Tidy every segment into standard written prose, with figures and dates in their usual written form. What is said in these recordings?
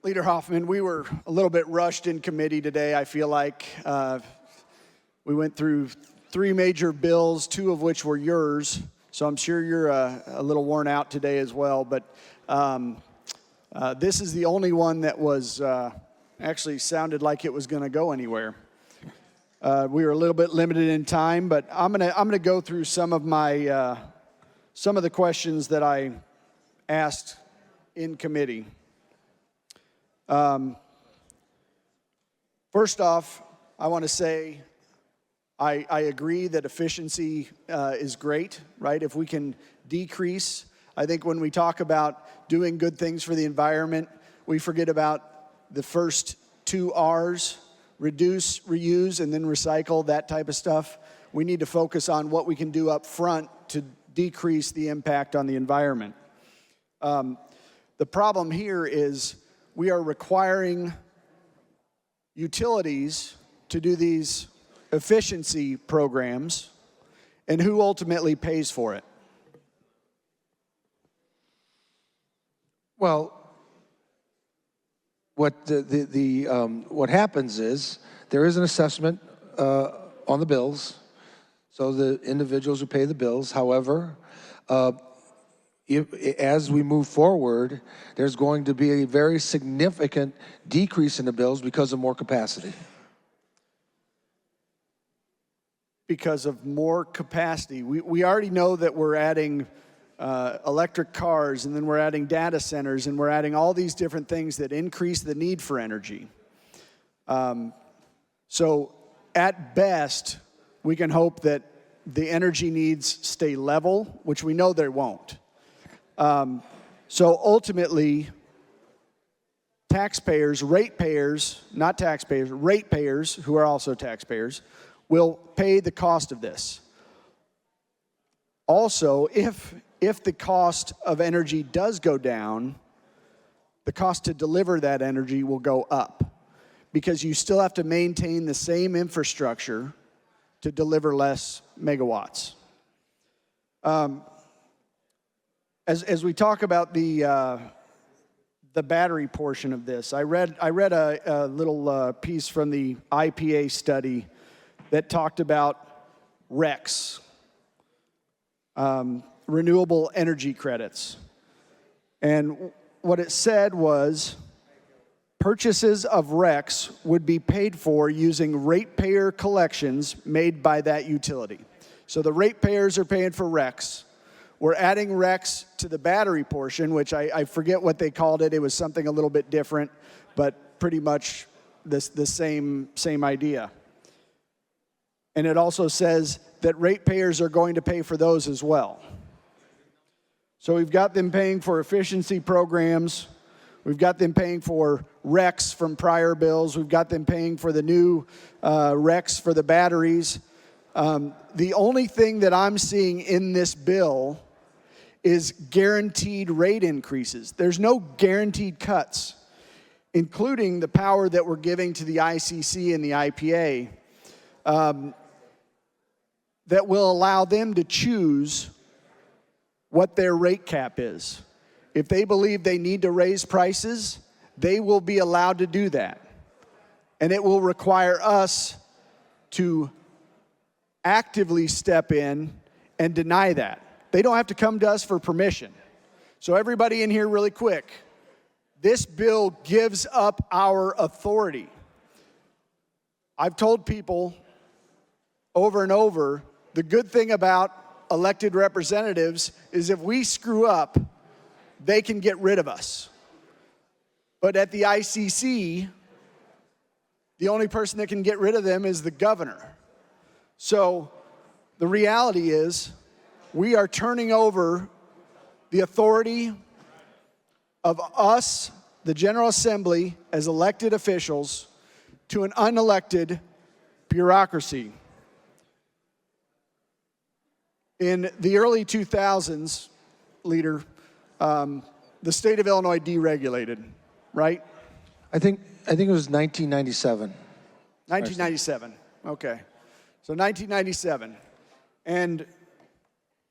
Leader Hoffman, we were a little bit rushed in committee today. I feel like we went through 3 major bills, 2 of which were yours. So I'm sure you're a little worn out today as well. But this is the only one that was actually sounded like it was going to go anywhere. We were a little bit limited in time, but I'm gonna go through some of the questions that I asked in committee. First off, I want to say I agree that efficiency is great, right? If we can decrease, I think when we talk about doing good things for the environment, we forget about the first 2 R's, reduce, reuse, and then recycle, that type of stuff. We need to focus on what we can do up front to decrease the impact on the environment. The problem here is we are requiring utilities to do these efficiency programs, and who ultimately pays for it? Well, what what happens is there is an assessment on the bills, so the individuals who pay the bills. However, as we move forward, there's going to be a very significant decrease in the bills because of more capacity. Because of more capacity. We already know that we're adding electric cars, and then we're adding data centers, and we're adding all these different things that increase the need for energy. So at best, we can hope that the energy needs stay level, which we know they won't. So ultimately, taxpayers, ratepayers, not taxpayers, ratepayers, who are also taxpayers, will pay the cost of this. Also, if the cost of energy does go down, the cost to deliver that energy will go up, because you still have to maintain the same infrastructure to deliver less megawatts. As we talk about the battery portion of this, I read a little piece from the IPA study that talked about RECs, renewable energy credits. And what it said was purchases of RECs would be paid for using ratepayer collections made by that utility. So the ratepayers are paying for RECs. We're adding RECs to the battery portion, which I forget what they called it. It was something a little bit different, but pretty much the same idea. And it also says that ratepayers are going to pay for those as well. So we've got them paying for efficiency programs. We've got them paying for RECs from prior bills. We've got them paying for the new RECs for the batteries. The only thing that I'm seeing in this bill is guaranteed rate increases. There's no guaranteed cuts, including the power that we're giving to the ICC and the IPA, that will allow them to choose what their rate cap is. If they believe they need to raise prices, they will be allowed to do that. And it will require us to actively step in and deny that. They don't have to come to us for permission. So everybody in here really quick, this bill gives up our authority. I've told people over and over, the good thing about elected representatives is if we screw up, they can get rid of us. But at the ICC, the only person that can get rid of them is the governor. So the reality is we are turning over the authority of us, the General Assembly, as elected officials, to an unelected bureaucracy. In the early 2000s, Leader, the state of Illinois deregulated, right? I think it was 1997. 1997, okay. So 1997. And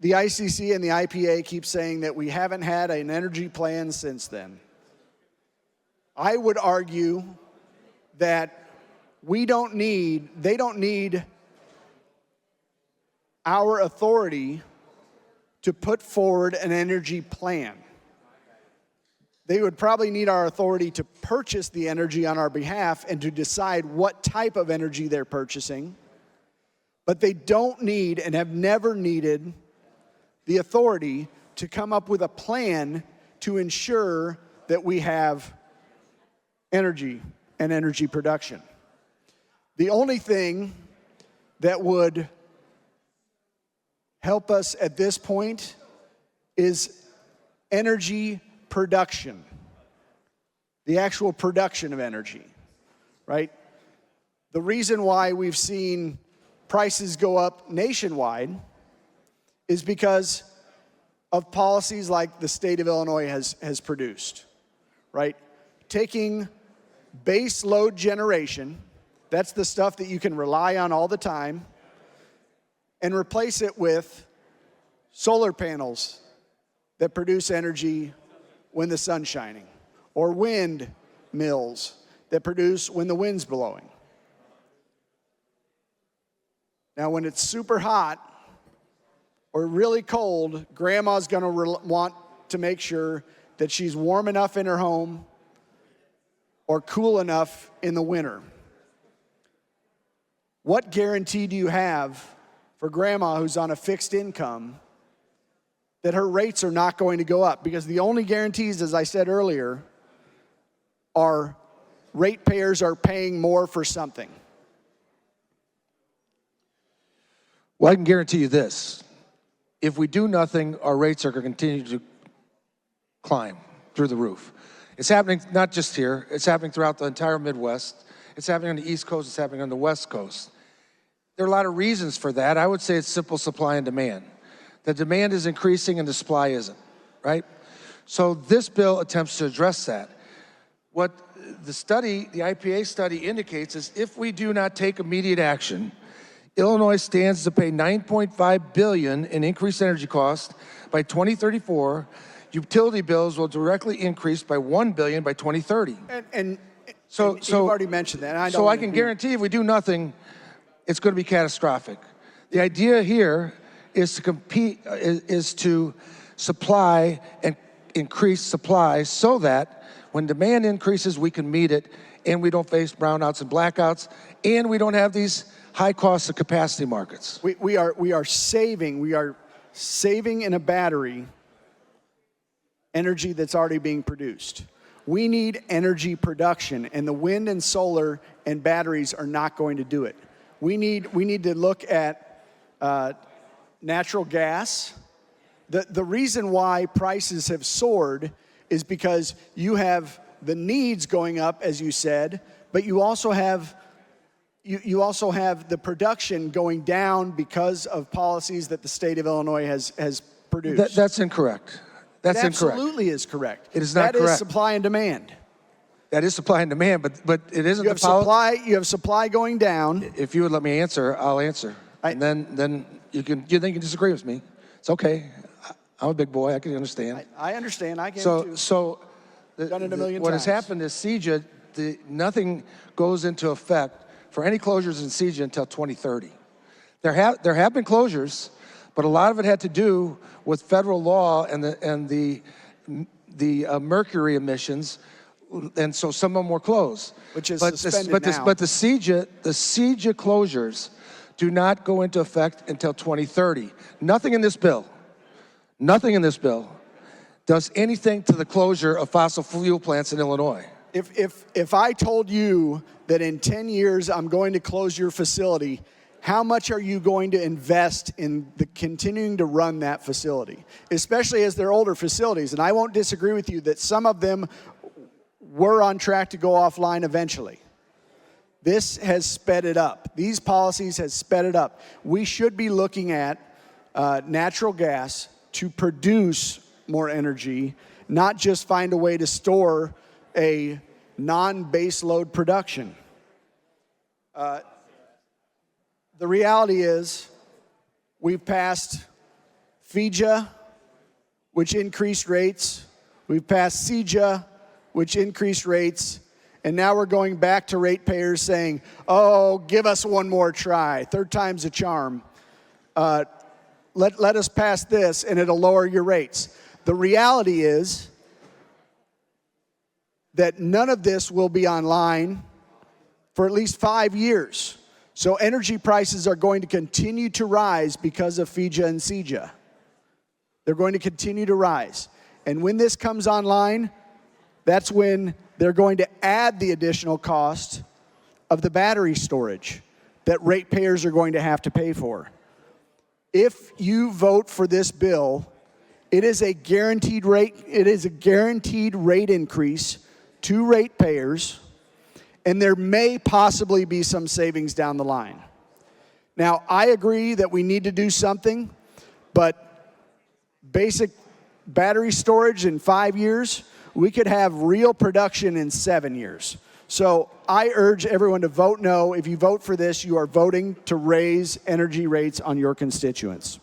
the ICC and the IPA keep saying that we haven't had an energy plan since then. I would argue that they don't need our authority to put forward an energy plan. They would probably need our authority to purchase the energy on our behalf and to decide what type of energy they're purchasing. But they don't need and have never needed the authority to come up with a plan to ensure that we have energy and energy production. The only thing that would help us at this point is energy production, the actual production of energy, right? The reason why we've seen prices go up nationwide is because of policies like the state of Illinois has produced, right? Taking base load generation, that's the stuff that you can rely on all the time, and replace it with solar panels that produce energy when the sun's shining, or wind mills that produce when the wind's blowing. Now, when it's super hot or really cold, grandma's gonna want to make sure that she's warm enough in her home or cool enough in the winter. What guarantee do you have for grandma who's on a fixed income that her rates are not going to go up? Because the only guarantees, as I said earlier, are ratepayers are paying more for something. Well, I can guarantee you this. If we do nothing, our rates are going to continue to climb through the roof. It's happening not just here. It's happening throughout the entire Midwest. It's happening on the East Coast. It's happening on the West Coast. There are a lot of reasons for that. I would say it's simple supply and demand. The demand is increasing and the supply isn't, right? So this bill attempts to address that. What the IPA study indicates is if we do not take immediate action, Illinois stands to pay $9.5 billion in increased energy costs by 2034. Utility bills will directly increase by $1 billion by 2030. And you've already mentioned that. I can guarantee if we do nothing, it's going to be catastrophic. The idea here is to supply and increase supply so that when demand increases, we can meet it and we don't face brownouts and blackouts and we don't have these high costs of capacity markets. We are saving in a battery energy that's already being produced. We need energy production, and the wind and solar and batteries are not going to do it. We need to look at natural gas. The reason why prices have soared is because you have the needs going up, as you said, but you also have the production going down because of policies that the state of Illinois has produced. That's incorrect. That's incorrect. Absolutely is correct. It is not correct. That is supply and demand. That is supply and demand, but it isn't. You have supply going down. If you would let me answer, I'll answer. And then you can disagree with me. It's okay. I'm a big boy. I can understand. I understand. I can too. Done it a million times. What has happened is CEJA, nothing goes into effect for any closures in CEJA until 2030. There have been closures, but a lot of it had to do with federal law and the mercury emissions, and so some of them were closed. Which is suspended now. But the CEJA closures do not go into effect until 2030. Nothing in this bill does anything to the closure of fossil fuel plants in Illinois. If I told you that in 10 years I'm going to close your facility, how much are you going to invest in continuing to run that facility? Especially as they're older facilities. And I won't disagree with you that some of them were on track to go offline eventually. This has sped it up. These policies has sped it up. We should be looking at natural gas to produce more energy, not just find a way to store a non-base load production. The reality is we've passed FEJA, which increased rates. We've passed CEJA, which increased rates. And now we're going back to ratepayers saying, oh, give us one more try. Third time's a charm. Let us pass this, and it'll lower your rates. The reality is that none of this will be online for at least 5 years. So energy prices are going to continue to rise because of FIJA and CIJA. They're going to continue to rise. And when this comes online, that's when they're going to add the additional cost of the battery storage that ratepayers are going to have to pay for. If you vote for this bill, it is a guaranteed rate increase to ratepayers, and there may possibly be some savings down the line. Now, I agree that we need to do something, but basic battery storage in 5 years, we could have real production in 7 years. So I urge everyone to vote no. If you vote for this, you are voting to raise energy rates on your constituents.